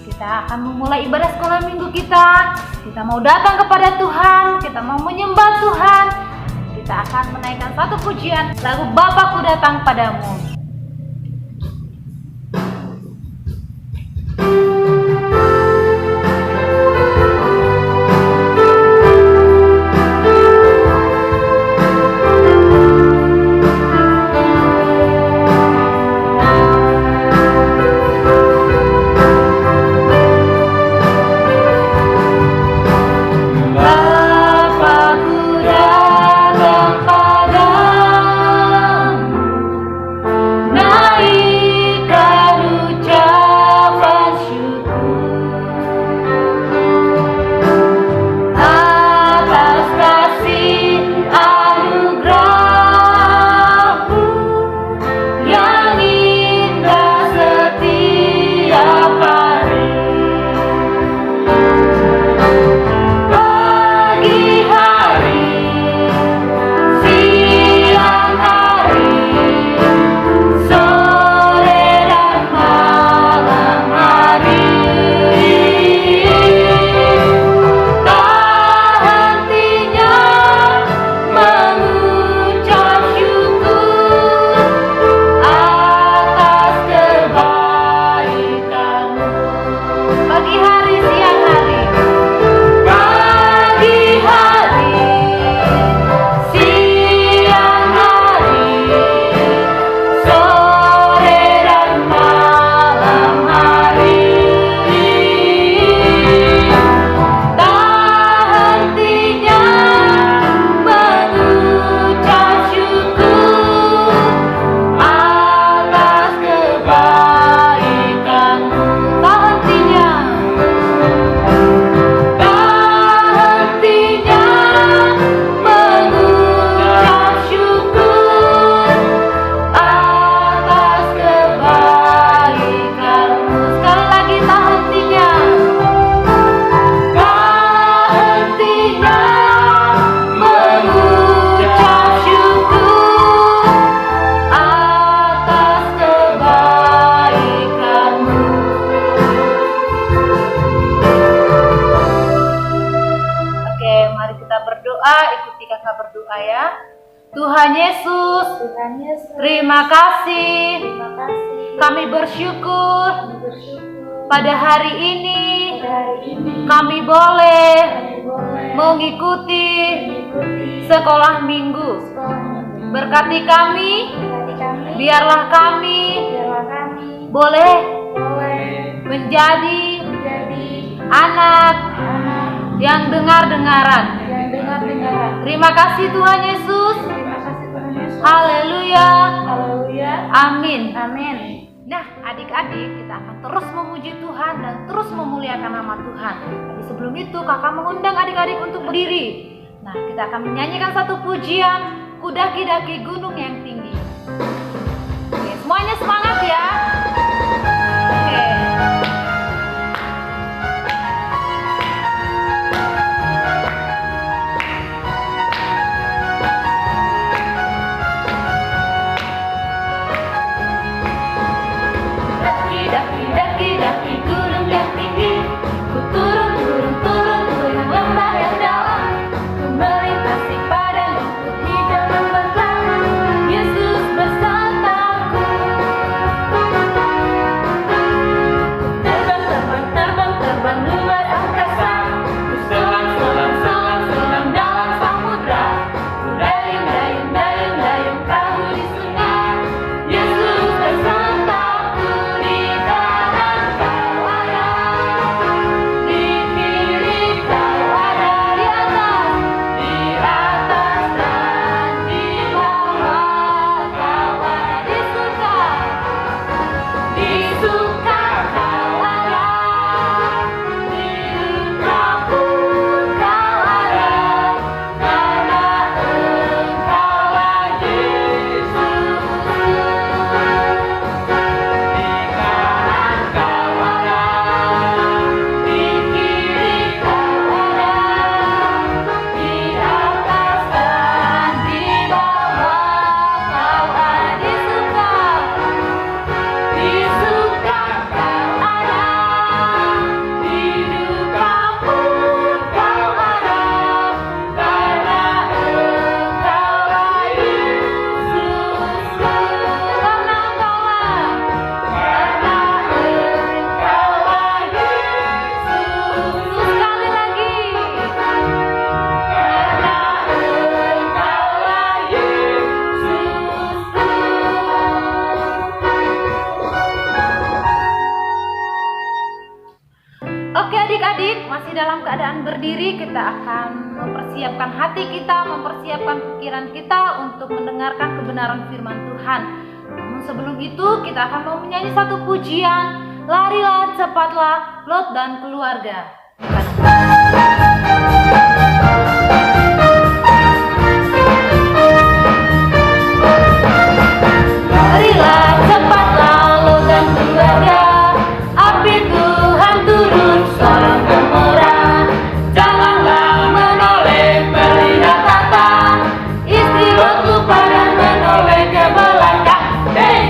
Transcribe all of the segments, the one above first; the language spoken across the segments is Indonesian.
Kita akan memulai ibadah sekolah minggu kita. Kita mau datang kepada Tuhan, kita mau menyembah Tuhan. Kita akan menaikkan satu pujian, lagu Bapakku Datang Padamu. Tuhan Yesus, terima kasih. Kami bersyukur pada hari ini kami boleh mengikuti sekolah minggu. Berkati kami, biarlah kami boleh menjadi anak yang dengar-dengaran. Terima kasih Tuhan Yesus. Haleluya. Amin. Nah, adik-adik, kita akan terus memuji Tuhan dan terus memuliakan nama Tuhan. Tapi sebelum itu, kakak mengundang adik-adik untuk berdiri. Nah, kita akan menyanyikan satu pujian, Ku daki-daki gunung yang tinggi. Oke, semuanya semangat ya. Oke. Daki gunung yang tinggi, ku turun goyang lembah yang dalam, ku melintasi padang rumput hijau yang bergerak, Yesus besertaku. dalam keadaan berdiri, kita akan mempersiapkan hati kita, mempersiapkan pikiran kita untuk mendengarkan kebenaran firman Tuhan. Namun sebelum itu, kita akan mau menyanyi satu pujian, Larilah Cepatlah, Lot dan Keluarga. Larilah cepatlah, Lot dan keluarga, api Tuhan turun Sodom Gomora. Janganlah menoleh melihat datang, istri Lot lupa dan menoleh ke belakang. Hei,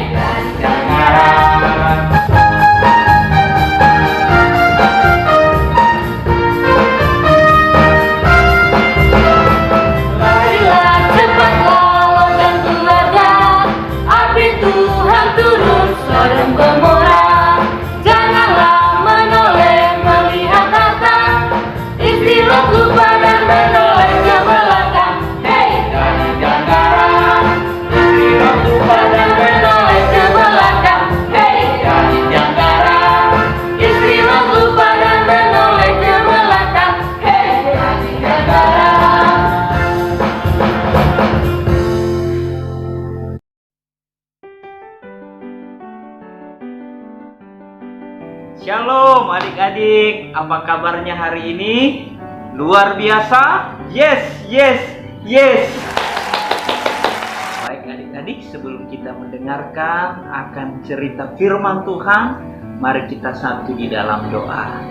larilah cepatlah, Lot dan keluarga, api Tuhan turun Sodom Gomora. Janganlah menoleh melihat datang, istri Lot lupa dan menoleh ke belakang. Hei, gadis yang garam, istri Lot lupa dan menoleh ke belakang. Hei, gadis yang garam, istri Lot lupa dan menoleh ke belakang. Hei, gadis yang garam. Shalom adik-adik, apa kabarnya hari ini? Luar biasa? Yes, yes, yes. Baik adik-adik, sebelum kita mendengarkan akan cerita firman Tuhan, mari kita satu di dalam doa.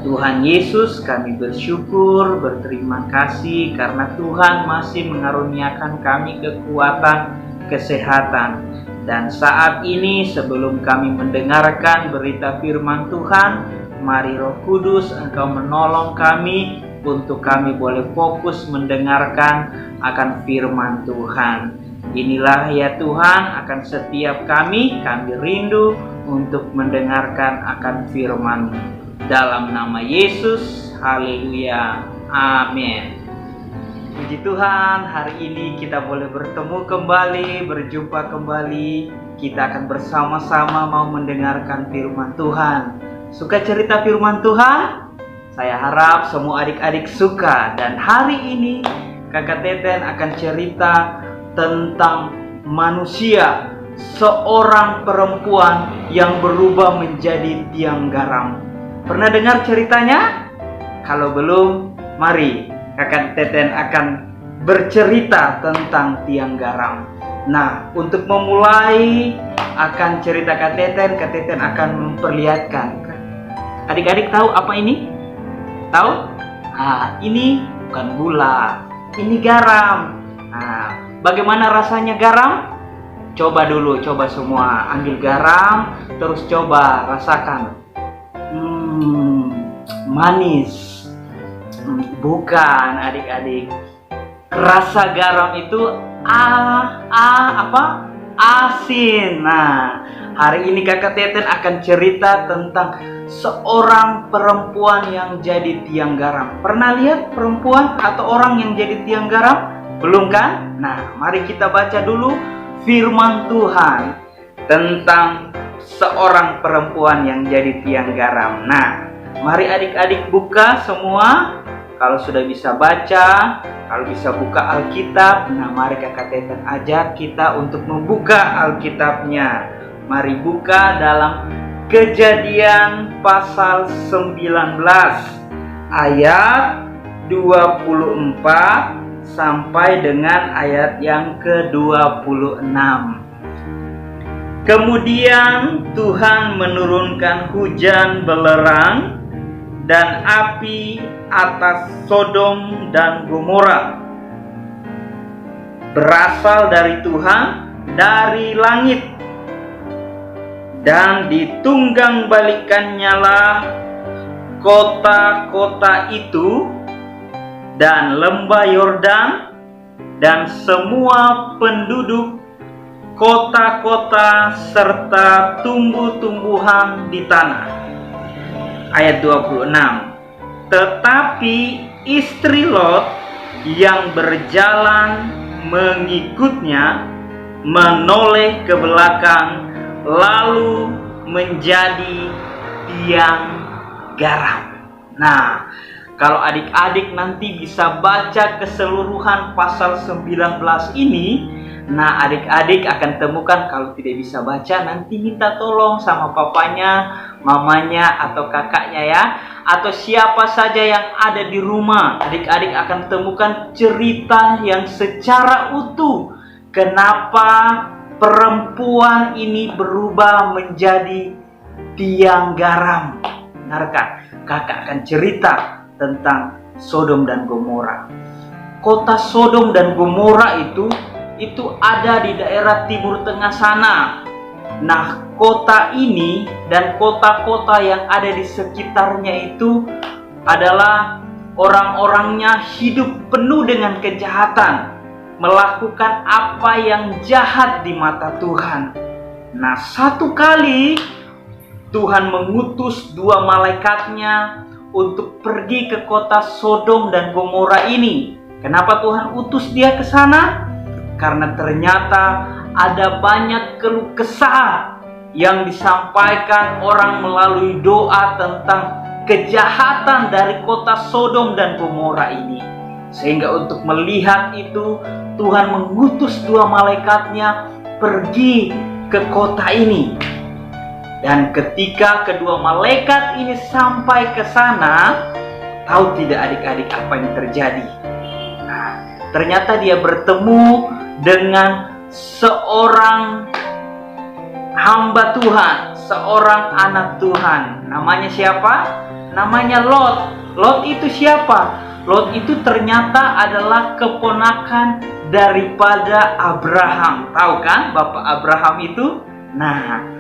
Tuhan Yesus, kami bersyukur, berterima kasih karena Tuhan masih mengaruniakan kami kekuatan, kesehatan. Dan saat ini sebelum kami mendengarkan berita firman Tuhan, mari Roh Kudus Engkau menolong kami untuk kami boleh fokus mendengarkan akan firman Tuhan. Inilah ya Tuhan, akan setiap kami rindu untuk mendengarkan akan firman-Mu. Dalam nama Yesus, haleluya, amin. Puji Tuhan, hari ini kita boleh bertemu kembali, berjumpa kembali. Kita akan bersama-sama mau mendengarkan firman Tuhan. Suka cerita firman Tuhan? Saya harap semua adik-adik suka. Dan hari ini Kakak Teten akan cerita tentang manusia, seorang perempuan yang berubah menjadi tiang garam. Pernah dengar ceritanya? Kalau belum, mari Kakak Teten akan bercerita tentang tiang garam. Nah, untuk memulai akan cerita Kak Teten akan memperlihatkan. Adik-adik tahu apa ini? Tahu? Nah, ini bukan gula, ini garam. Nah, bagaimana rasanya garam? Coba dulu, coba semua ambil garam, terus coba rasakan. Manis. Bukan adik-adik. Rasa garam itu asin. Nah, hari ini Kakak Teten akan cerita tentang seorang perempuan yang jadi tiang garam. Pernah lihat perempuan atau orang yang jadi tiang garam? Belum kan? Nah, mari kita baca dulu firman Tuhan tentang seorang perempuan yang jadi tiang garam. Nah, mari adik-adik buka semua. Kalau sudah bisa baca, kalau bisa buka Alkitab, nah mari Kakak Teten ajak kita untuk membuka Alkitabnya. Mari buka dalam Kejadian pasal 19 ayat 24 sampai dengan ayat yang ke-26. Kemudian Tuhan menurunkan hujan belerang dan api atas Sodom dan Gomora, berasal dari Tuhan dari langit, dan ditunggang balikannya lah kota-kota itu dan lembah Yordan dan semua penduduk kota-kota serta tumbuh-tumbuhan di tanah. Ayat 26. Tetapi istri Lot yang berjalan mengikutnya menoleh ke belakang lalu menjadi tiang garam. Nah, Kalau adik-adik nanti bisa baca keseluruhan pasal 19 ini, nah adik-adik akan temukan. Kalau tidak bisa baca, nanti minta tolong sama papanya, mamanya, atau kakaknya ya, atau siapa saja yang ada di rumah. Adik-adik akan temukan cerita yang secara utuh. Kenapa perempuan ini berubah menjadi tiang garam? Benarkah? Kakak akan cerita tentang Sodom dan Gomora. Kota Sodom dan Gomora itu ada di daerah Timur Tengah sana. Nah, kota ini dan kota-kota yang ada di sekitarnya itu adalah orang-orangnya hidup penuh dengan kejahatan, melakukan apa yang jahat di mata Tuhan. Nah, satu kali Tuhan mengutus 2 malaikatnya untuk pergi ke kota Sodom dan Gomora ini. Kenapa Tuhan utus dia ke sana? Karena ternyata ada banyak keluh kesah yang disampaikan orang melalui doa tentang kejahatan dari kota Sodom dan Gomora ini. Sehingga untuk melihat itu, Tuhan mengutus 2 malaikatnya pergi ke kota ini. Dan ketika kedua malaikat ini sampai ke sana, tahu tidak adik-adik apa yang terjadi? Nah, ternyata dia bertemu dengan seorang hamba Tuhan, seorang anak Tuhan. Namanya siapa? Namanya Lot. Lot itu siapa? Lot itu ternyata adalah keponakan daripada Abraham. Tahu kan Bapak Abraham itu? Nah,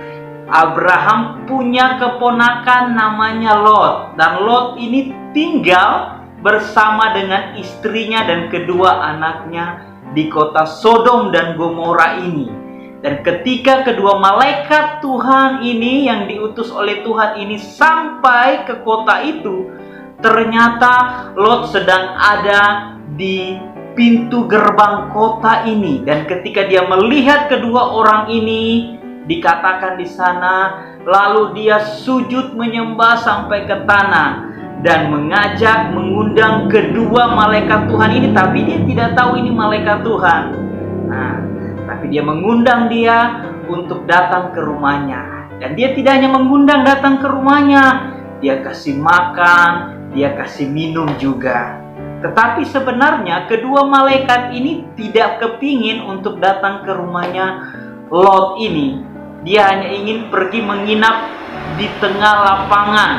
Abraham punya keponakan namanya Lot. Dan Lot ini tinggal bersama dengan istrinya dan kedua anaknya di kota Sodom dan Gomora ini. Dan ketika kedua malaikat Tuhan ini yang diutus oleh Tuhan ini sampai ke kota itu, ternyata Lot sedang ada di pintu gerbang kota ini. Dan ketika dia melihat kedua orang ini, dikatakan di sana, lalu dia sujud menyembah sampai ke tanah dan mengundang kedua malaikat Tuhan ini, tapi dia tidak tahu ini malaikat Tuhan. Nah, tapi dia mengundang dia untuk datang ke rumahnya. Dan dia tidak hanya mengundang datang ke rumahnya, dia kasih makan, dia kasih minum juga. Tetapi sebenarnya kedua malaikat ini tidak kepingin untuk datang ke rumahnya Lot ini. Dia hanya ingin pergi menginap di tengah lapangan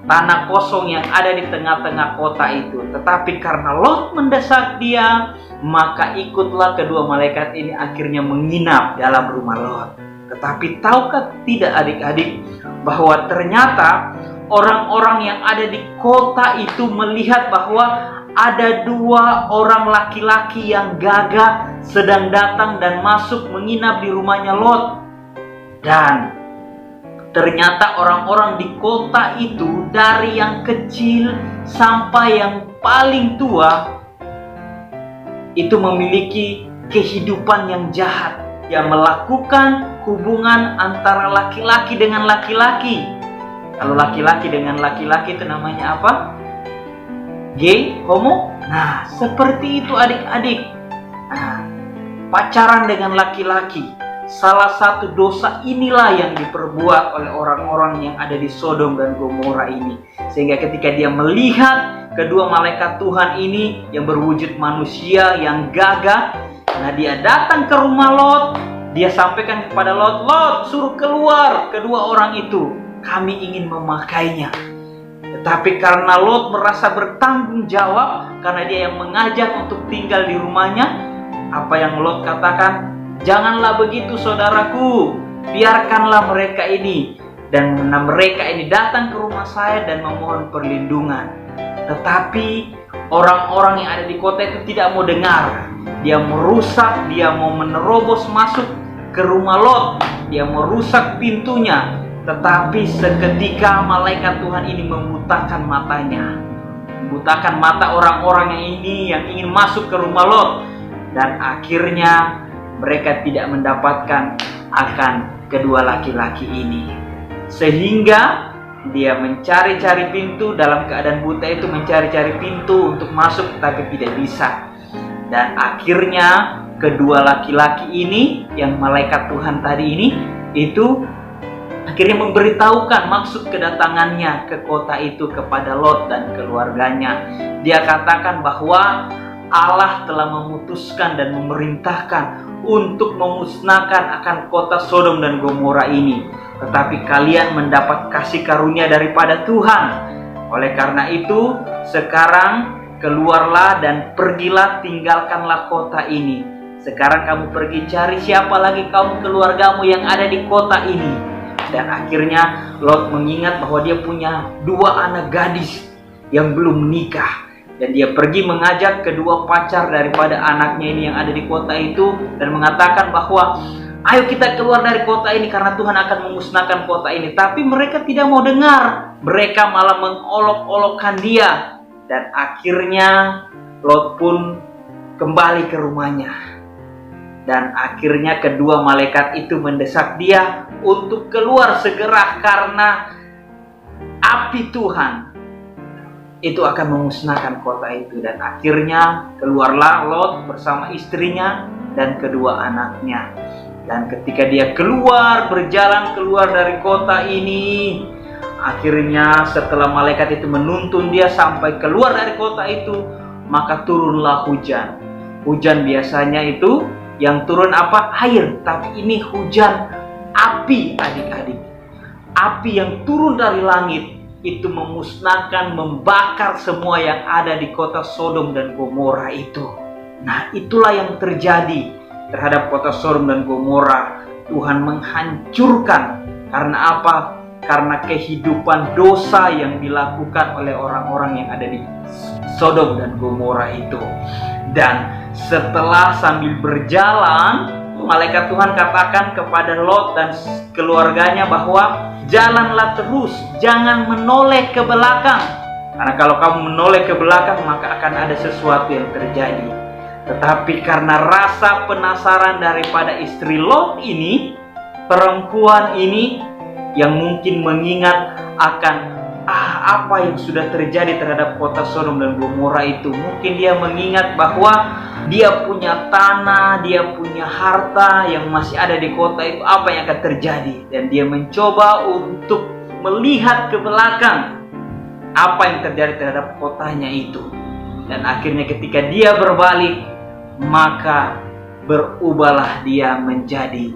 tanah kosong yang ada di tengah-tengah kota itu. Tetapi karena Lot mendesak dia, maka ikutlah kedua malaikat ini akhirnya menginap dalam rumah Lot. Tetapi tahukah tidak adik-adik bahwa ternyata orang-orang yang ada di kota itu melihat bahwa ada 2 orang laki-laki yang gagah sedang datang dan masuk menginap di rumahnya Lot. Dan ternyata orang-orang di kota itu, dari yang kecil sampai yang paling tua, itu memiliki kehidupan yang jahat. Yang melakukan hubungan antara laki-laki dengan laki-laki. Kalau laki-laki dengan laki-laki itu namanya apa? Gay, homo. Nah, seperti itu adik-adik. Nah, pacaran dengan laki-laki. Salah satu dosa inilah yang diperbuat oleh orang-orang yang ada di Sodom dan Gomora ini. Sehingga ketika dia melihat kedua malaikat Tuhan ini yang berwujud manusia yang gagah, nah dia datang ke rumah Lot. Dia sampaikan kepada Lot, Lot suruh keluar kedua orang itu, kami ingin memakainya. Tetapi karena Lot merasa bertanggung jawab, karena dia yang mengajak untuk tinggal di rumahnya, apa yang Lot katakan? Janganlah begitu saudaraku, biarkanlah mereka ini. Dan mereka ini datang ke rumah saya dan memohon perlindungan. Tetapi orang-orang yang ada di kota itu tidak mau dengar. Dia merusak, dia mau menerobos masuk ke rumah Lot. Dia merusak pintunya. Tetapi seketika malaikat Tuhan ini membutakan matanya. Membutakan mata orang-orang yang ingin masuk ke rumah Lot. Dan akhirnya mereka tidak mendapatkan akan kedua laki-laki ini. Sehingga Dia mencari-cari pintu, dalam keadaan buta itu mencari-cari pintu untuk masuk tapi tidak bisa. Dan akhirnya kedua laki-laki ini, yang malaikat Tuhan tadi ini, itu akhirnya memberitahukan maksud kedatangannya ke kota itu kepada Lot dan keluarganya. Dia katakan bahwa Allah telah memutuskan dan memerintahkan untuk memusnahkan akan kota Sodom dan Gomora ini. Tetapi kalian mendapat kasih karunia daripada Tuhan. Oleh karena itu, sekarang keluarlah dan pergilah, tinggalkanlah kota ini. Sekarang kamu pergi cari siapa lagi kaum keluargamu yang ada di kota ini. Dan akhirnya Lot mengingat bahwa dia punya 2 anak gadis yang belum menikah. Dan dia pergi mengajak kedua pacar daripada anaknya ini yang ada di kota itu, dan mengatakan bahwa ayo kita keluar dari kota ini karena Tuhan akan memusnahkan kota ini. Tapi mereka tidak mau dengar. Mereka malah mengolok-olokkan dia. Dan akhirnya Lot pun kembali ke rumahnya. Dan akhirnya kedua malaikat itu mendesak dia untuk keluar segera, karena api Tuhan itu akan memusnahkan kota itu. Dan akhirnya keluarlah Lot bersama istrinya dan kedua anaknya. Dan ketika dia berjalan keluar dari kota ini, akhirnya setelah malaikat itu menuntun dia sampai keluar dari kota itu, maka turunlah hujan. Hujan biasanya itu yang turun apa? Air. Tapi ini hujan api, adik-adik. Api yang turun dari langit itu memusnahkan, membakar semua yang ada di kota Sodom dan Gomora itu. Nah, itulah yang terjadi terhadap kota Sodom dan Gomora. Tuhan menghancurkan. Karena apa? Karena kehidupan dosa yang dilakukan oleh orang-orang yang ada di Sodom dan Gomora itu. Dan setelah sambil berjalan, malaikat Tuhan katakan kepada Lot dan keluarganya bahwa jalanlah terus, jangan menoleh ke belakang. Karena kalau kamu menoleh ke belakang, maka akan ada sesuatu yang terjadi. Tetapi karena rasa penasaran daripada istri Lot ini, perempuan ini yang mungkin mengingat akan apa yang sudah terjadi terhadap kota Sodom dan Gomora itu. Mungkin dia mengingat bahwa dia punya tanah, dia punya harta yang masih ada di kota itu, apa yang akan terjadi. Dan dia mencoba untuk melihat ke belakang apa yang terjadi terhadap kotanya itu. Dan akhirnya ketika dia berbalik, maka berubahlah dia menjadi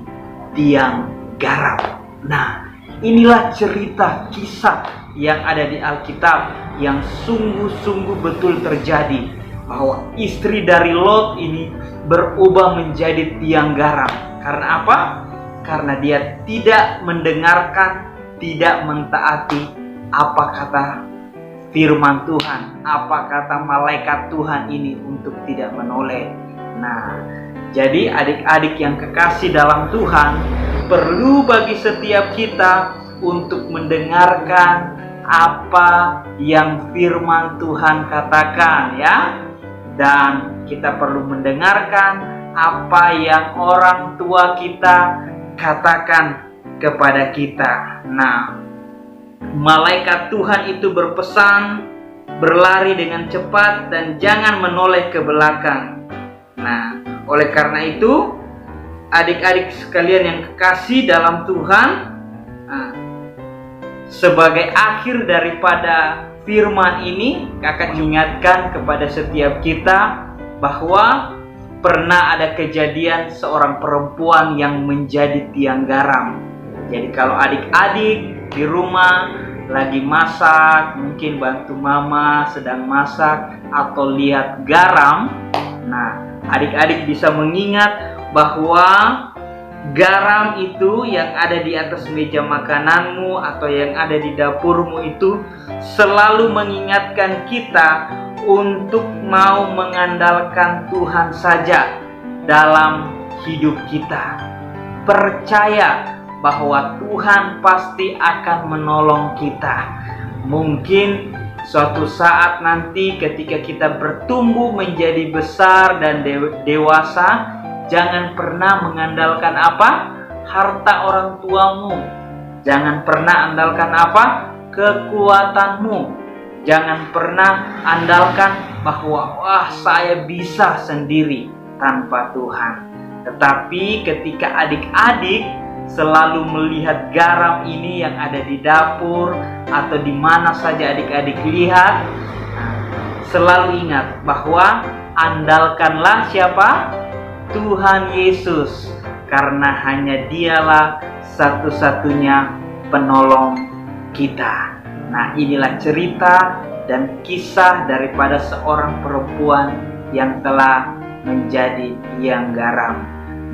tiang garam. Nah, inilah cerita kisah yang ada di Alkitab yang sungguh-sungguh betul terjadi, bahwa istri dari Lot ini berubah menjadi tiang garam. Karena apa? Karena dia tidak mendengarkan, tidak mentaati apa kata firman Tuhan, apa kata malaikat Tuhan ini untuk tidak menoleh. Nah, jadi adik-adik yang kekasih dalam Tuhan, perlu bagi setiap kita untuk mendengarkan apa yang firman Tuhan katakan, ya. Dan kita perlu mendengarkan apa yang orang tua kita katakan kepada kita. Nah, malaikat Tuhan itu berpesan, berlari dengan cepat dan jangan menoleh ke belakang. Nah, oleh karena itu, adik-adik sekalian yang kekasih dalam Tuhan, sebagai akhir daripada firman ini, kakak ingatkan kepada setiap kita bahwa pernah ada kejadian seorang perempuan yang menjadi tiang garam. Jadi kalau adik-adik di rumah lagi masak, mungkin bantu mama sedang masak atau lihat garam, nah adik-adik bisa mengingat bahwa garam itu yang ada di atas meja makananmu atau yang ada di dapurmu itu selalu mengingatkan kita untuk mau mengandalkan Tuhan saja dalam hidup kita. Percaya bahwa Tuhan pasti akan menolong kita. Mungkin suatu saat nanti ketika kita bertumbuh menjadi besar dan dewasa, jangan pernah mengandalkan apa? Harta orang tuamu. Jangan pernah andalkan apa? kekuatanmu. Jangan pernah andalkan bahwa saya bisa sendiri tanpa Tuhan. Tetapi ketika adik-adik selalu melihat garam ini yang ada di dapur atau di mana saja adik-adik lihat, selalu ingat bahwa andalkanlah siapa? Tuhan Yesus, karena hanya Dialah satu-satunya penolong kita. Nah, inilah cerita dan kisah daripada seorang perempuan yang telah menjadi tiang garam.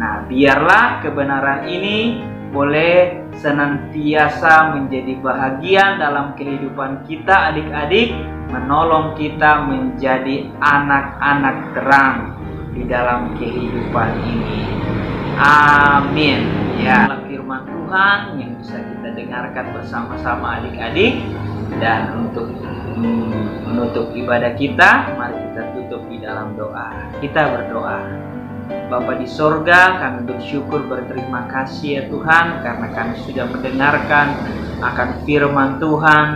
Nah, biarlah kebenaran ini boleh senantiasa menjadi bahagian dalam kehidupan kita adik-adik, menolong kita menjadi anak-anak terang di dalam kehidupan ini. Amin. Ya, firman Tuhan yang bisa kita dengarkan bersama-sama adik-adik. Dan untuk menutup ibadah kita, mari kita tutup di dalam doa. Kita berdoa. Bapa di sorga, kami bersyukur berterima kasih ya Tuhan, karena kami sudah mendengarkan akan firman Tuhan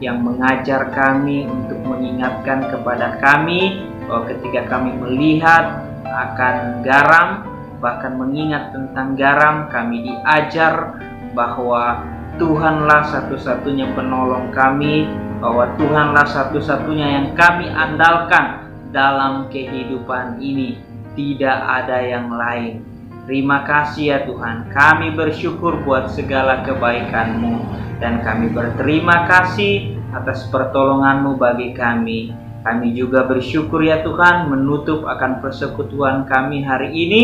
yang mengajar kami untuk mengingatkan kepada kami bahwa ketika kami melihat akan garam, bahkan mengingat tentang garam, kami diajar bahwa Tuhanlah satu-satunya penolong kami, bahwa Tuhanlah satu-satunya yang kami andalkan dalam kehidupan ini. Tidak ada yang lain. Terima kasih ya Tuhan. Kami bersyukur buat segala kebaikan-Mu, dan kami berterima kasih atas pertolongan-Mu bagi kami. Kami juga bersyukur ya Tuhan menutup akan persekutuan kami hari ini,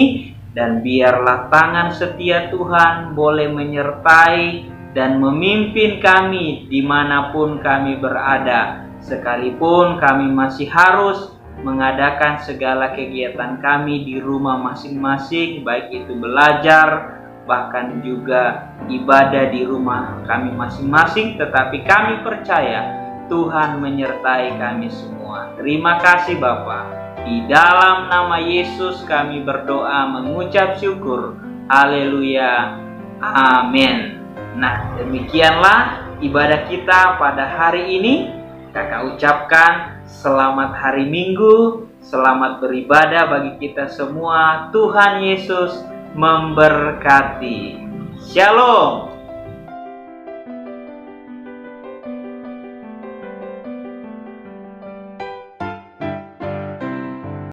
dan biarlah tangan setia Tuhan boleh menyertai dan memimpin kami dimanapun kami berada. Sekalipun kami masih harus mengadakan segala kegiatan kami di rumah masing-masing, baik itu belajar, bahkan juga ibadah di rumah kami masing-masing, tetapi kami percaya Tuhan menyertai kami semua. Terima kasih Bapa. Di dalam nama Yesus kami berdoa mengucap syukur. Haleluya. Amin. Nah, demikianlah ibadah kita pada hari ini. Kakak ucapkan selamat hari Minggu, selamat beribadah bagi kita semua. Tuhan Yesus memberkati. Shalom.